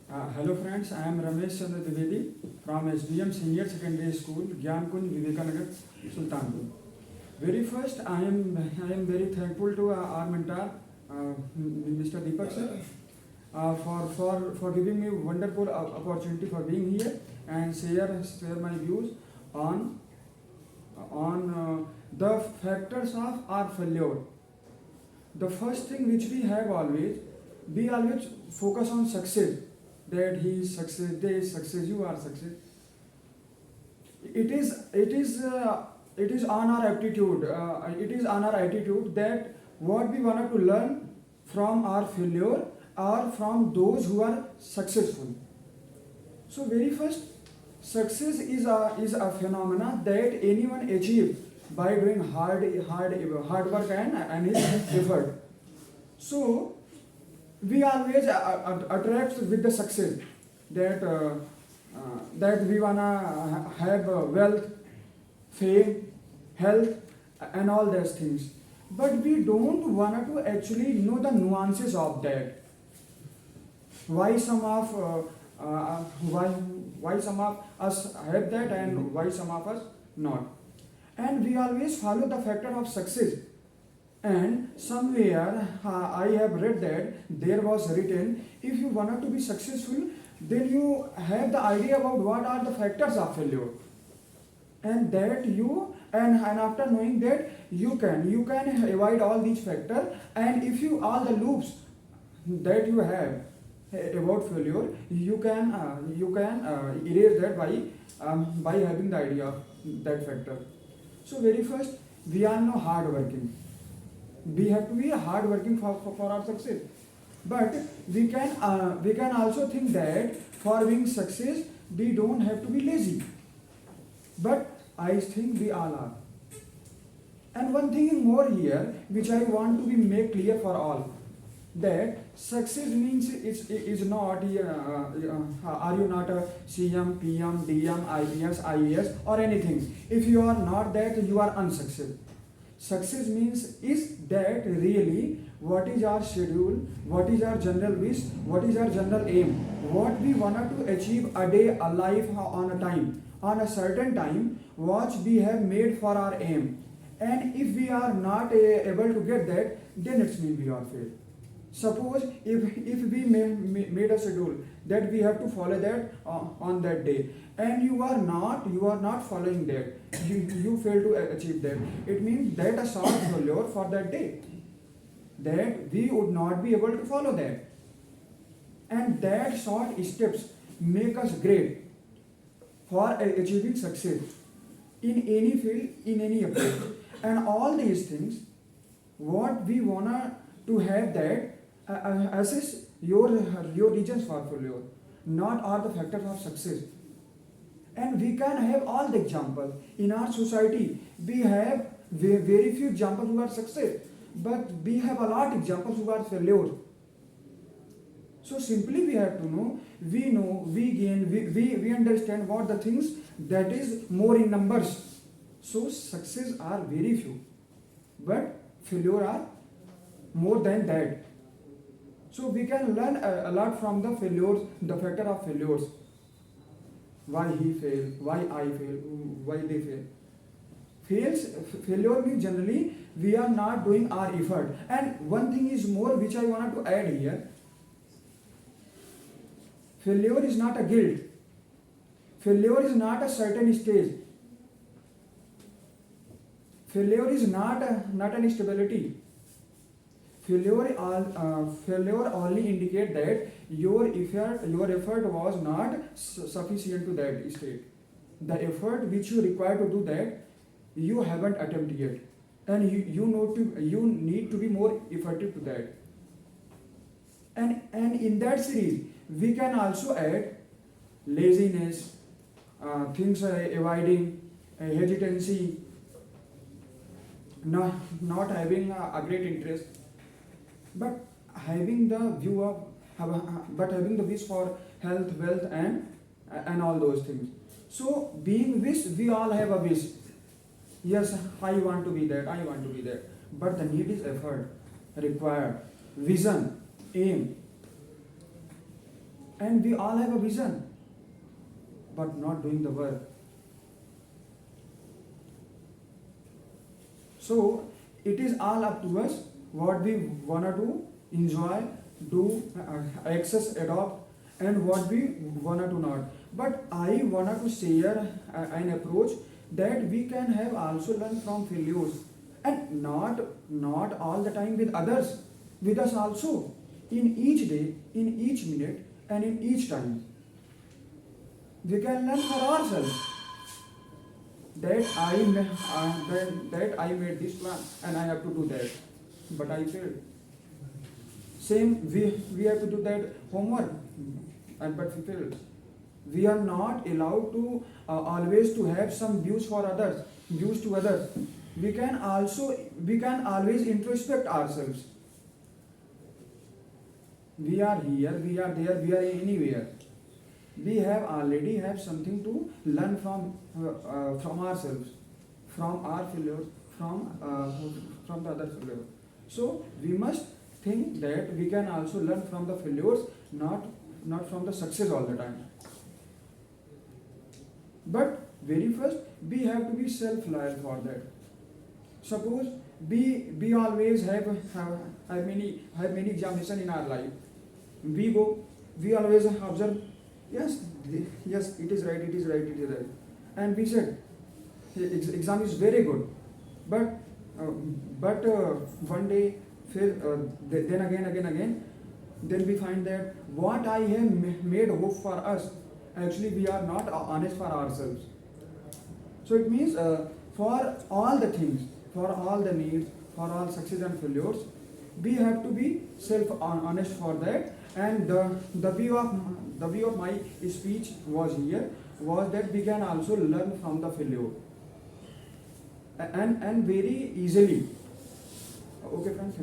Hello friends, I am Ramesh Chandra Dwivedi from SBM Senior Secondary School, Gyankund, Vivekananda, Sultanpur. Very first, I am very thankful to our mentor, Mr. Deepak sir, for giving me wonderful opportunity for being here and share my views on the factors of our failure. The first thing which we always focus on success, that he is success, they is success, you are success. It is on our aptitude, it is on our attitude that what we wanted to learn from our failure or from those who are successful. So very first, success is a phenomena that anyone achieve by doing hard work and his effort. So we always attract with the success that that we wanna have wealth, fame, health, and all those things. But we don't wanna to actually know the nuances of that. Why some of why some of us have that and why some of us not. And we always follow the factor of success. And somewhere I have read that there was written, if you wanted to be successful, then you have the idea about what are the factors of failure, and that you and after knowing that you can avoid all these factors, and if you all the loops that you have about failure, you can erase that by having the idea of that factor. So very first, we are now hard working. We have to be hard working for our success. But we can also think that for being success, we don't have to be lazy. But I think we all are. And one thing more here, which I want to be make clear for all, that success means is not are you not a CM, PM, DM, IPS, IAS or anything. If you are not that, you are unsuccessful. Success means is that really what is our schedule, what is our general wish, what is our general aim, what we wanted to achieve a day, a life, on a time, on a certain time, what we have made for our aim. And if we are not able to get that, then it means we are failed. Suppose if we made a schedule that we have to follow that on that day, and you are not following that, you fail to achieve that, it means that a short failure for that day, that we would not be able to follow that, and that short steps make us great for achieving success in any field, in any approach. And all these things, what we wanna to have that assess your reasons for failure, not are the factors of success. And we can have all the examples in our society. We have very few examples who are success, but we have a lot examples who are failure. So simply we have to know, we gain, we understand what the things that is more in numbers. So success are very few, but failure are more than that. So we can learn a lot from the failures, the factor of failures. Why he failed, why I fail, why they fail. Failure means generally we are not doing our effort. And one thing is more which I wanted to add here. Failure is not a guilt. Failure is not a certain stage. Failure is not an instability. Failure only indicate that your effort was not sufficient to that state. The effort which you require to do that, you haven't attempted yet, and you need to be more effective to that. And in that series, we can also add laziness, things avoiding, hesitancy, not having a great interest, but having the having the wish for health, wealth, and all those things. So being wish, we all have a wish. Yes, I want to be that, I want to be that. But the need is effort required, vision, aim. and we all have a vision, but not doing the work. So it is all up to us what we wanna do, enjoy, do, access, adopt, and what we wanna do not. But I wanna to share an approach that we can have also learn from failures, and not all the time with others, with us also, in each day, in each minute, and in each time. We can learn for ourselves that that I made this plan and I have to do that, but I failed. Same, we have to do that homework, and but we failed. We are not allowed to always to have some views for others, views to others. We can always introspect ourselves. We are here, we are there, we are anywhere. We have already have something to learn from ourselves, from our failures, from the other failures. So we must think that we can also learn from the failures, not from the success all the time. But very first, we have to be self-reliant for that. Suppose we always have many examination in our life. We go, we always observe. Yes, yes, it is right, it is right, it is right. And we said, exam is very good. But one day, then again, then we find that what I have made hope for us, actually we are not honest for ourselves. So it means for all the things, for all the needs, for all success and failures, we have to be self-honest for that. And the view of my speech was here was that we can also learn from the failure, and very easily. Okay, friends.